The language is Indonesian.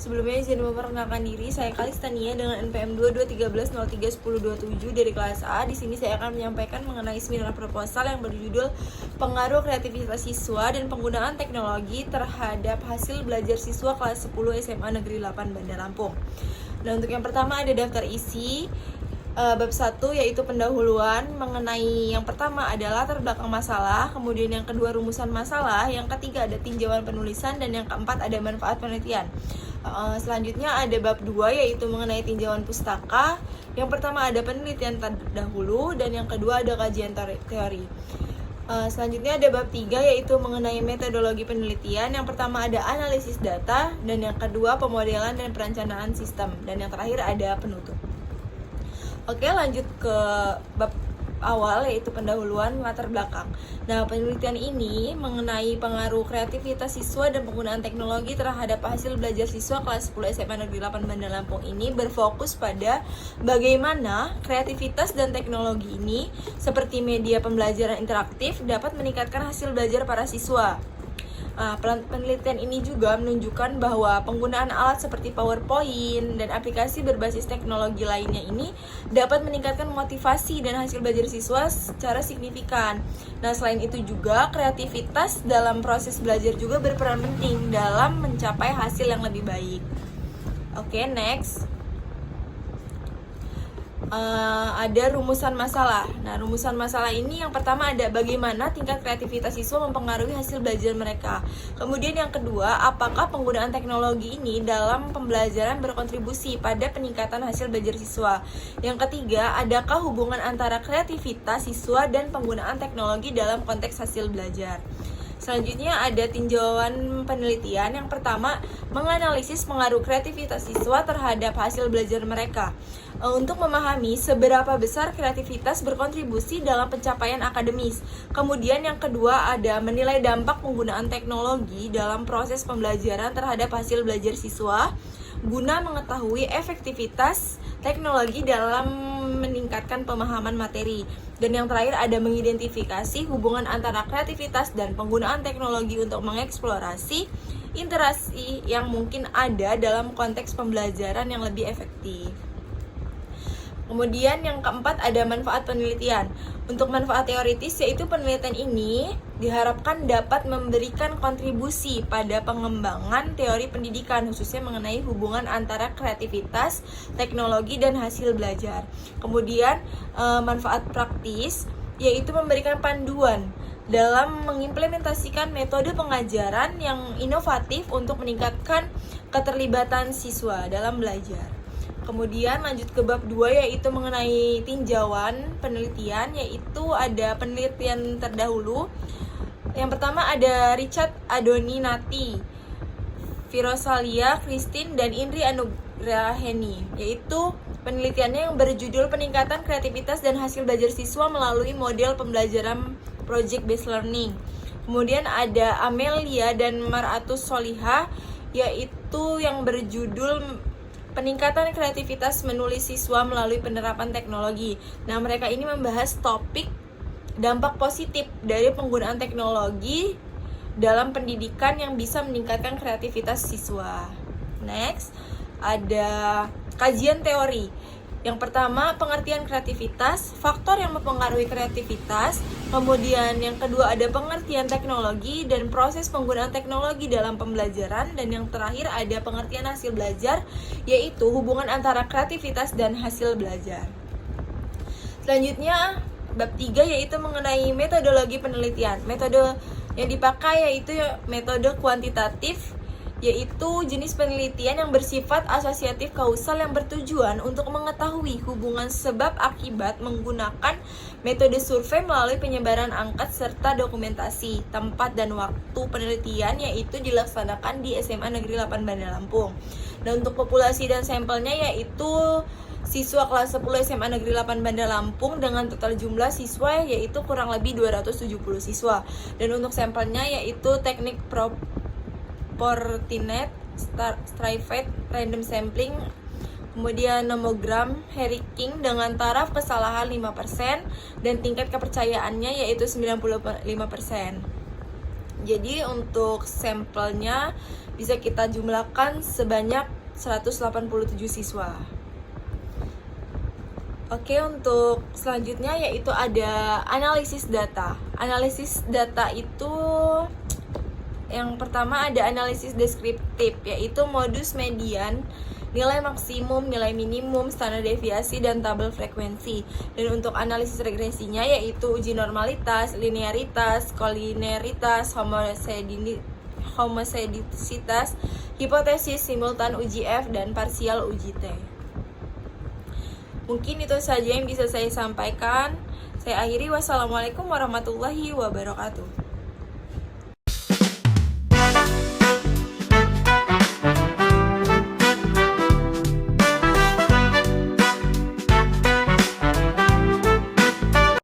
Sebelumnya izin memperkenalkan diri, saya Kalistania dengan NPM 2213031027 dari kelas A. Di sini saya akan menyampaikan mengenai seminar proposal yang berjudul Pengaruh Kreativitas Siswa dan Penggunaan Teknologi terhadap Hasil Belajar Siswa kelas 10 SMA Negeri 8 Bandar Lampung. Nah, untuk yang pertama ada daftar isi. Bab 1 yaitu pendahuluan. Mengenai yang pertama adalah latar belakang masalah, kemudian yang kedua rumusan masalah, yang ketiga ada tinjauan penulisan, dan yang keempat ada manfaat penelitian. Selanjutnya ada bab 2 yaitu mengenai tinjauan pustaka. Yang pertama ada penelitian terdahulu, dan yang kedua ada kajian teori. Selanjutnya ada bab 3 yaitu mengenai metodologi penelitian. Yang pertama ada analisis data, dan yang kedua pemodelan dan perencanaan sistem, dan yang terakhir ada penutup. Oke, lanjut ke bab awal yaitu pendahuluan latar belakang. Nah, penelitian ini mengenai pengaruh kreativitas siswa dan penggunaan teknologi terhadap hasil belajar siswa kelas 10 SMA Negeri 8 Bandar Lampung ini berfokus pada bagaimana kreativitas dan teknologi ini seperti media pembelajaran interaktif dapat meningkatkan hasil belajar para siswa. Penelitian ini juga menunjukkan bahwa penggunaan alat seperti PowerPoint dan aplikasi berbasis teknologi lainnya ini dapat meningkatkan motivasi dan hasil belajar siswa secara signifikan. Nah, selain itu juga kreativitas dalam proses belajar juga berperan penting dalam mencapai hasil yang lebih baik. Oke, next. Ada rumusan masalah. Nah, rumusan masalah ini yang pertama ada bagaimana tingkat kreativitas siswa mempengaruhi hasil belajar mereka. Kemudian yang kedua, apakah penggunaan teknologi ini dalam pembelajaran berkontribusi pada peningkatan hasil belajar siswa. Yang ketiga, adakah hubungan antara kreativitas siswa dan penggunaan teknologi dalam konteks hasil belajar. Selanjutnya ada tinjauan penelitian. Yang pertama, menganalisis pengaruh kreativitas siswa terhadap hasil belajar mereka untuk memahami seberapa besar kreativitas berkontribusi dalam pencapaian akademis. Kemudian yang kedua ada menilai dampak penggunaan teknologi dalam proses pembelajaran terhadap hasil belajar siswa guna mengetahui efektivitas teknologi dalam meningkatkan pemahaman materi. Dan yang terakhir ada mengidentifikasi hubungan antara kreativitas dan penggunaan teknologi untuk mengeksplorasi interaksi yang mungkin ada dalam konteks pembelajaran yang lebih efektif. Kemudian yang keempat ada manfaat penelitian. Untuk manfaat teoritis yaitu penelitian ini diharapkan dapat memberikan kontribusi pada pengembangan teori pendidikan khususnya mengenai hubungan antara kreativitas, teknologi, dan hasil belajar. Kemudian manfaat praktis yaitu memberikan panduan dalam mengimplementasikan metode pengajaran yang inovatif untuk meningkatkan keterlibatan siswa dalam belajar. Kemudian lanjut ke bab 2 yaitu mengenai tinjauan penelitian, yaitu ada penelitian terdahulu. Yang pertama ada Richard Adoninati, Firosalia Christine, dan Indri Anugraheni, yaitu penelitiannya yang berjudul peningkatan kreativitas dan hasil belajar siswa melalui model pembelajaran project based learning. Kemudian ada Amelia dan Maratus Soliha, yaitu yang berjudul peningkatan kreativitas menulis siswa melalui penerapan teknologi. Nah, mereka ini membahas topik dampak positif dari penggunaan teknologi dalam pendidikan yang bisa meningkatkan kreativitas siswa. Next, ada kajian teori. Yang pertama, pengertian kreativitas, faktor yang mempengaruhi kreativitas. Kemudian yang kedua ada pengertian teknologi dan proses penggunaan teknologi dalam pembelajaran. Dan yang terakhir ada pengertian hasil belajar, yaitu hubungan antara kreativitas dan hasil belajar. Selanjutnya, bab 3 yaitu mengenai metodologi penelitian. Metode yang dipakai yaitu metode kuantitatif, yaitu jenis penelitian yang bersifat asosiatif kausal yang bertujuan untuk mengetahui hubungan sebab akibat menggunakan metode survei melalui penyebaran angka serta dokumentasi. Tempat dan waktu penelitian yaitu dilaksanakan di SMA Negeri 8 Bandar Lampung. Dan untuk populasi dan sampelnya yaitu siswa kelas 10 SMA Negeri 8 Bandar Lampung dengan total jumlah siswa yaitu kurang lebih 270 siswa. Dan untuk sampelnya yaitu teknik Fortinet, Strived Random Sampling, kemudian nomogram Heriking dengan taraf kesalahan 5% dan tingkat kepercayaannya yaitu 95%. Jadi untuk sampelnya bisa kita jumlahkan sebanyak 187 siswa. Oke, untuk selanjutnya yaitu ada analisis data. Analisis data itu yang pertama ada analisis deskriptif, yaitu modus median, nilai maksimum, nilai minimum, standar deviasi, dan tabel frekuensi. Dan untuk analisis regresinya yaitu uji normalitas, linearitas, kolineritas, homossedisitas, hipotesis, simultan uji F, dan parsial uji T. Mungkin itu saja yang bisa saya sampaikan. Saya akhiri, wassalamualaikum warahmatullahi wabarakatuh.